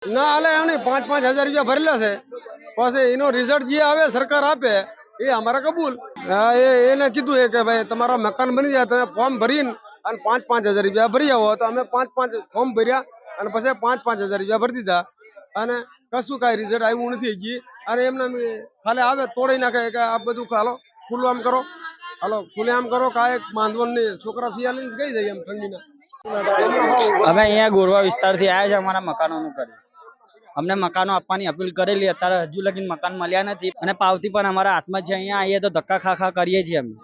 ના હાલે એમ નહીં, 5,000 રૂપિયા ભરેલા છે, પછી એનો રિઝલ્ટ જે આવે સરકાર આપે એ અમારા કબૂલ. એને કીધું કે ભાઈ તમારા મકાન બની જાય તમે ફોર્મ ભરીને અને 5,000 રૂપિયા ભરી આવો, તો અમે 5 ફોર્મ ભર્યા અને પછી 5,000 રૂપિયા ભરી દીધા અને કશું કાંઈ રિઝલ્ટ આવ્યું નથી હજી. અને એમને ખાલી આવે તોડી નાખે કે આ બધું હાલો ખુલ્લું આમ કરો, હાલો ખુલ્લે આમ કરો, કાંઈ બાંધવાનું નહીં, છોકરા શિયાળીને કઈ જાય એમ ઠંડીના. અમે અહીંયા ગોરવા વિસ્તારથી આવ્યા છે અમારા મકાનોનું કરી, અમને મકાનો આપવાની અપીલ કરેલી, અત્યારે હજુ લગીન મકાન મળ્યા નથી અને પાવતી પણ અમારા હાથમાં છે. અહીંયા આવીએ તો ધક્કા ખા કરીએ છીએ અમે.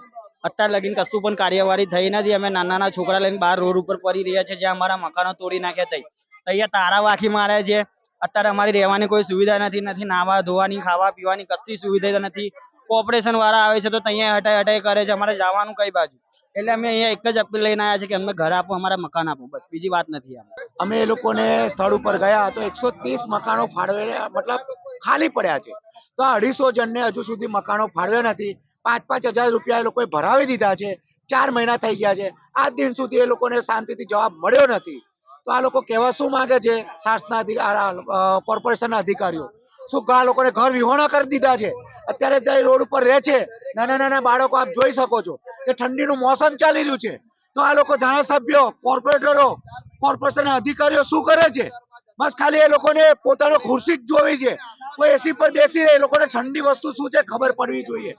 અત્યારે લગીન કશું પણ કાર્યવાહી થઈ નથી. અમે નાના છોકરા લઈને બહાર રોડ ઉપર પડી રહ્યા છે, જ્યાં અમારા મકાનો તોડી નાખ્યા થઈ. અહીંયા તારા વાખી મારે છે. અત્યારે અમારી રહેવાની કોઈ સુવિધા નથી, નાવા ધોવાની, ખાવા પીવાની કશી સુવિધા નથી. કોર્પોરેશન વાળા આવે છે તો અહીંયા હટાઈ કરે છે, અમારે જવાનું કઈ બાજુ. એટલે અમે અહીંયા એક જ અપીલ લઈને આવ્યા છે કે અમને ઘર આપો, અમારા મકાન આપો, બસ બીજી વાત નથી. અમે એ લોકોને સ્થળ ઉપર ગયા તો 130 મકાનો ફાળવેલા, મતલબ ખાલી પડ્યા છે. તો 250 જણને હજુ સુધી મકાનો ફાળવ્યા નથી. 5,000 રૂપિયા એ લોકોએ ભરાવી દીધા છે. 4 મહિના થઈ ગયા છે, આજ દિન સુધી એ લોકોને શાંતિથી જવાબ મળ્યો નથી. તો આ લોકો કહેવા શું માંગે છે? શાસના કોર્પોરેશનના અધિકારીઓ શું આ લોકોને ઘર વિહોણા કરી દીધા છે? અત્યારે જે રોડ ઉપર રહે છે નાના બાળકો, આપ જોઈ શકો છો કે ઠંડીનું મોસમ ચાલી રહ્યું છે. તો આ લોકો ધારાસભ્યો, કોર્પોરેટરો, કોર્પોરેશનના અધિકારીઓ શું કરે છે? બસ ખાલી એ લોકોને પોતાનો ખુરશી જ જોવી છે. કોઈ એસી પર બેસી રહે, એ લોકોને ઠંડી વસ્તુ શું છે ખબર પડવી જોઈએ.